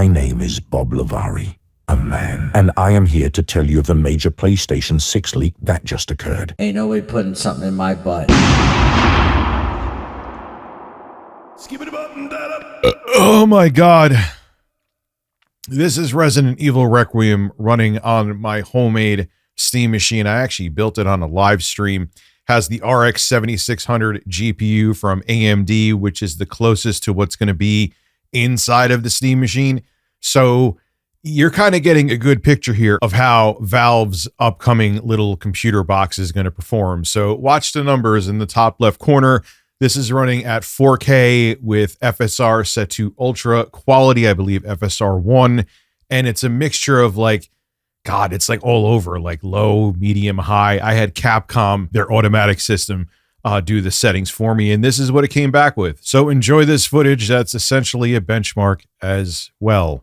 My name is Bob Lavari, a man, and I am here to tell you of the major PlayStation 6 leak that just occurred. Ain't no way putting something in my butt. Oh my god. This is Resident Evil Requiem running on my homemade Steam machine. I actually built it on a live stream. Has the RX 7600 GPU from AMD, which is the closest to what's going to be inside of the Steam machine. So you're kind of getting a good picture here of how Valve's upcoming little computer box is going to perform. So watch the numbers in the top left corner. This is running at 4K with FSR set to ultra quality, I believe FSR 1. And it's a mixture of like, God, it's like all over, like low, medium, high. I had Capcom, their automatic system, do the settings for me. And this is what it came back with. So enjoy this footage. That's essentially a benchmark as well.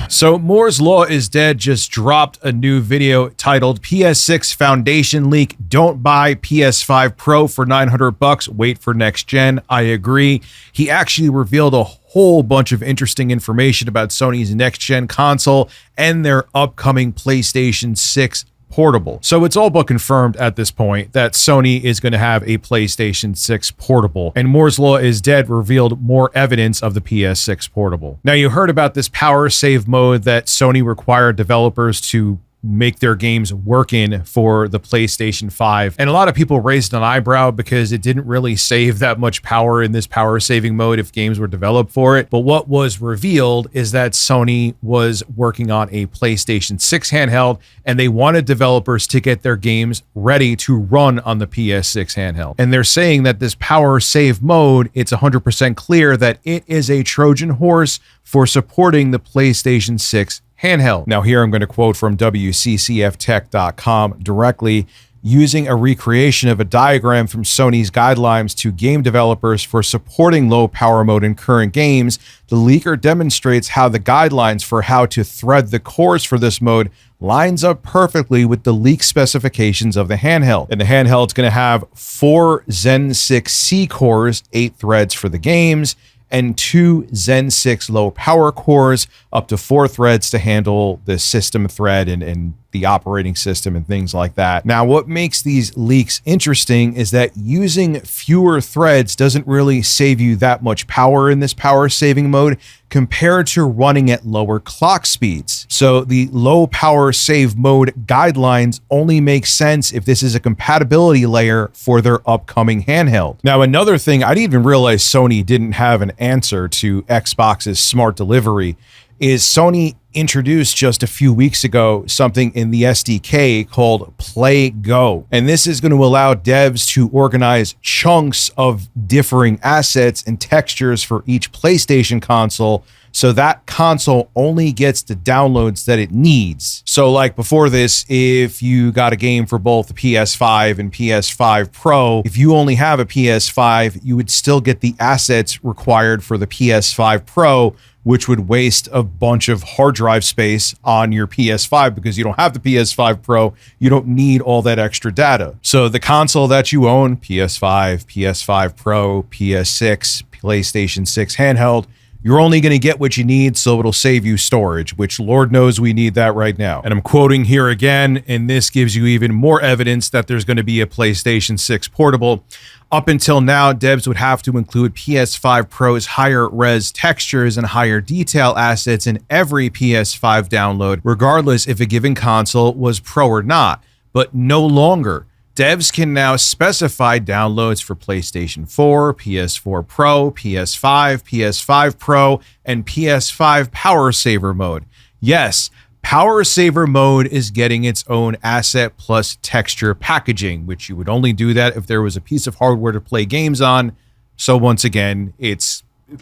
So Moore's Law is Dead just dropped a new video titled PS6 Foundation Leak. Don't buy PS5 Pro for $900. Wait for next gen. I agree. He actually revealed a whole bunch of interesting information about Sony's next gen console and their upcoming PlayStation 6 portable. So it's all but confirmed at this point that Sony is going to have a PlayStation 6 portable, and Moore's Law is Dead revealed more evidence of the PS6 portable. Now, you heard about this power save mode that Sony required developers to make their games work in for the PlayStation 5. And a lot of people raised an eyebrow because it didn't really save that much power in this power saving mode if games were developed for it. But what was revealed is that Sony was working on a PlayStation 6 handheld, and they wanted developers to get their games ready to run on the PS6 handheld. And they're saying that this power save mode, it's 100% clear that it is a Trojan horse for supporting the PlayStation 6 handheld. Now here I'm going to quote from WCCFtech.com directly. Using a recreation of a diagram from Sony's guidelines to game developers for supporting low power mode in current games, the leaker demonstrates how the guidelines for how to thread the cores for this mode lines up perfectly with the leak specifications of the handheld. And the handheld's going to have 4 Zen 6C cores, 8 threads for the games, and 2 Zen 6 low power cores, up to 4 threads to handle the system thread and the operating system and things like that. Now, what makes these leaks interesting is that using fewer threads doesn't really save you that much power in this power saving mode compared to running at lower clock speeds. So the low power save mode guidelines only make sense if this is a compatibility layer for their upcoming handheld. Now, another thing, I didn't even realize Sony didn't have an answer to Xbox's smart delivery is Sony introduced just a few weeks ago something in the SDK called Play Go. And this is going to allow devs to organize chunks of differing assets and textures for each PlayStation console, so that console only gets the downloads that it needs. So like before this, if you got a game for both the PS5 and PS5 Pro, if you only have a PS5, you would still get the assets required for the PS5 Pro, which would waste a bunch of hard drive space on your PS5 because you don't have the PS5 Pro. You don't need all that extra data. So the console that you own, PS5, PS5 Pro, PS6, PlayStation 6 handheld, you're only going to get what you need, so it'll save you storage, which Lord knows we need that right now. And I'm quoting here again, and this gives you even more evidence that there's going to be a PlayStation 6 portable. Up until now, devs would have to include PS5 Pro's higher res textures and higher detail assets in every PS5 download, regardless if a given console was Pro or not. But no longer. Devs can now specify downloads for PlayStation 4, PS4 Pro, PS5, PS5 Pro, and PS5 Power Saver mode. Yes, Power Saver mode is getting its own asset plus texture packaging, which you would only do that if there was a piece of hardware to play games on. So once again,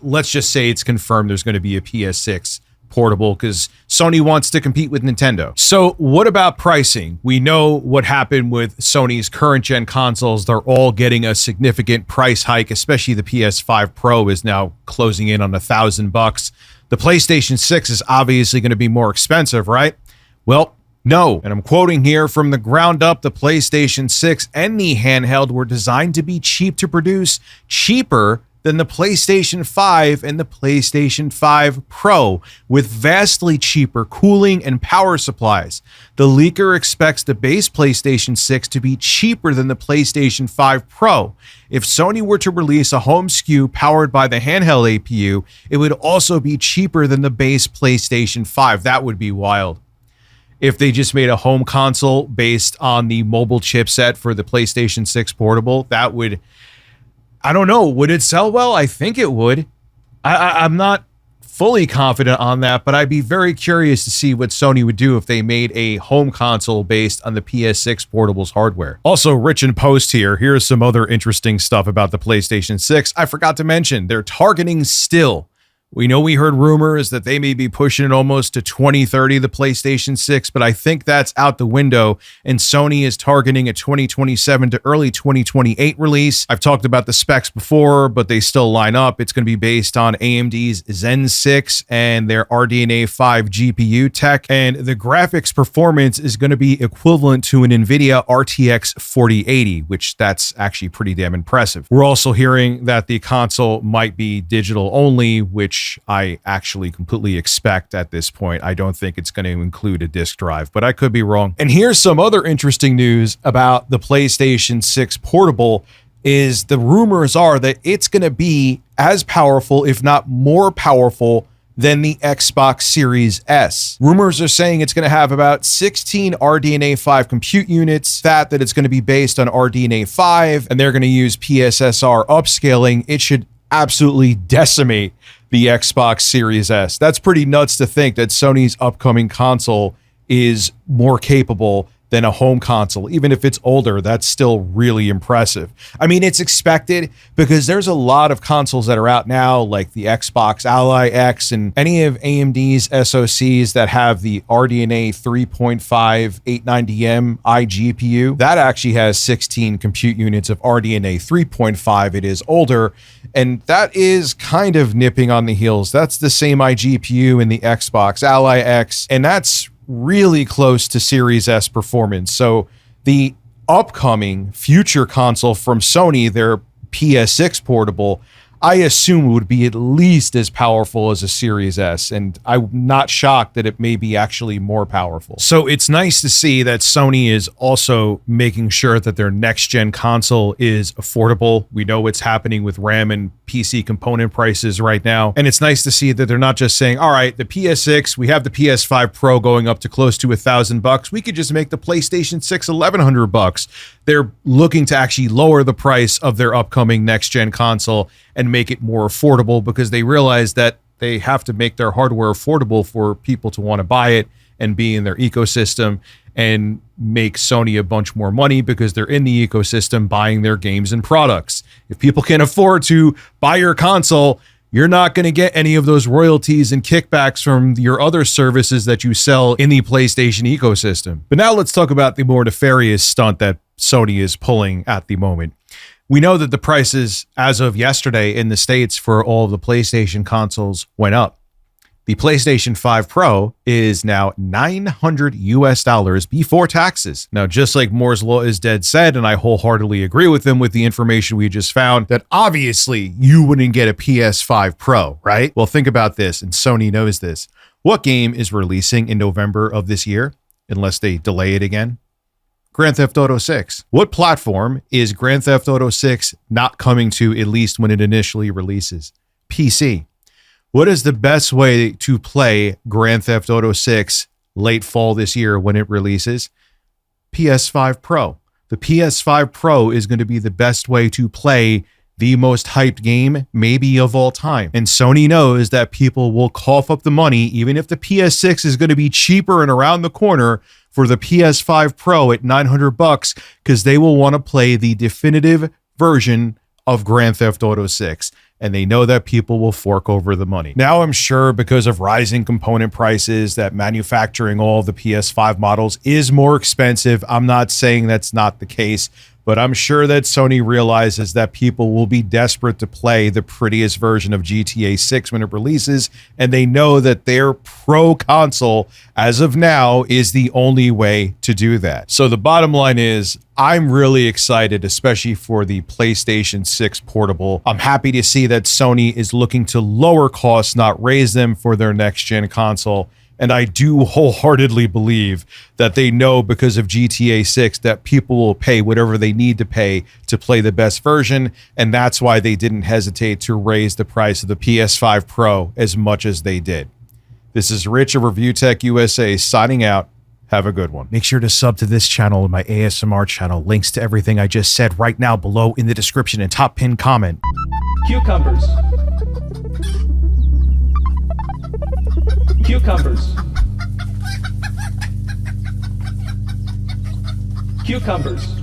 let's just say it's confirmed there's going to be a PS6 portable because Sony wants to compete with Nintendo. So what about pricing? We know what happened with Sony's current gen consoles. They're all getting a significant price hike, especially the PS5 Pro is now closing in on $1,000. The PlayStation 6 is obviously going to be more expensive, right? Well, no. And I'm quoting here, from the ground up, the PlayStation 6 and the handheld were designed to be cheap to produce, cheaper than the PlayStation 5 and the PlayStation 5 Pro, with vastly cheaper cooling and power supplies. The leaker expects the base PlayStation 6 to be cheaper than the PlayStation 5 Pro. If Sony were to release a home SKU powered by the handheld APU, it would also be cheaper than the base PlayStation 5. That would be wild. If they just made a home console based on the mobile chipset for the PlayStation 6 Portable, that would, I don't know, would it sell well? I think it would. I'm not fully confident on that, but I'd be very curious to see what Sony would do if they made a home console based on the PS6 Portable's hardware. Also, Rich in Post here. Here's some other interesting stuff about the PlayStation 6. I forgot to mention, they're targeting still. We know we heard rumors that they may be pushing it almost to 2030, the PlayStation 6, but I think that's out the window, and Sony is targeting a 2027 to early 2028 release. I've talked about the specs before, but they still line up. It's going to be based on AMD's Zen 6 and their RDNA 5 GPU tech, and the graphics performance is going to be equivalent to an NVIDIA RTX 4080, which that's actually pretty damn impressive. We're also hearing that the console might be digital only, which I actually completely expect at this point. I don't think it's going to include a disk drive, but I could be wrong. And here's some other interesting news about the PlayStation 6 Portable is the rumors are that it's going to be as powerful, if not more powerful, than the Xbox Series S. Rumors are saying it's going to have about 16 RDNA 5 compute units, that it's going to be based on RDNA 5, and they're going to use PSSR upscaling. It should absolutely decimate the Xbox Series S. That's pretty nuts to think that Sony's upcoming console is more capable than a home console. Even if it's older, that's still really impressive. I mean, it's expected because there's a lot of consoles that are out now, like the Xbox Ally X and any of AMD's SoCs that have the RDNA 3.5 890M iGPU. That actually has 16 compute units of RDNA 3.5. It is older, and that is kind of nipping on the heels. That's the same iGPU in the Xbox Ally X, and that's really close to Series S performance. So the upcoming future console from Sony, their PS6 Portable, I assume would be at least as powerful as a Series S, and I'm not shocked that it may be actually more powerful. So it's nice to see that Sony is also making sure that their next-gen console is affordable. We know what's happening with RAM and PC component prices right now, and it's nice to see that they're not just saying, all right, the PS6, we have the PS5 Pro going up to close to $1,000. We could just make the PlayStation 6 $1,100. They're looking to actually lower the price of their upcoming next-gen console and make it more affordable, because they realize that they have to make their hardware affordable for people to want to buy it and be in their ecosystem and make Sony a bunch more money because they're in the ecosystem buying their games and products. If people can afford to buy your console, you're not going to get any of those royalties and kickbacks from your other services that you sell in the PlayStation ecosystem. But now let's talk about the more nefarious stunt that Sony is pulling at the moment. We know that the prices as of yesterday in the States for all of the PlayStation consoles went up. The PlayStation 5 Pro is now $900 before taxes. Now, just like Moore's Law is dead said, and I wholeheartedly agree with him with the information we just found, that obviously you wouldn't get a PS5 Pro, right? Well, think about this, and Sony knows this. What game is releasing in November of this year, unless they delay it again? Grand Theft Auto 6. What platform is Grand Theft Auto 6 not coming to, at least when it initially releases? PC. What is the best way to play Grand Theft Auto 6 late fall this year when it releases? PS5 Pro. The PS5 Pro is going to be the best way to play the most hyped game maybe of all time. And Sony knows that people will cough up the money, even if the PS6 is going to be cheaper and around the corner, for the PS5 Pro at $900, because they will want to play the definitive version of Grand Theft Auto 6. And they know that people will fork over the money. Now, I'm sure because of rising component prices that manufacturing all the PS5 models is more expensive. I'm not saying that's not the case, But I'm sure that Sony realizes that people will be desperate to play the prettiest version of GTA 6 when it releases, and they know that their Pro console, as of now, is the only way to do that. So the bottom line is, I'm really excited, especially for the PlayStation 6 Portable. I'm happy to see that Sony is looking to lower costs, not raise them for their next-gen console. And I do wholeheartedly believe that they know because of GTA 6 that people will pay whatever they need to pay to play the best version. And that's why they didn't hesitate to raise the price of the PS5 Pro as much as they did. This is Rich of reviewtechusa signing out. Have a good one. Make sure to sub to this channel and my ASMR channel. Links to everything I just said right now below in the description and top pinned comment. Cucumbers. Cucumbers. Cucumbers.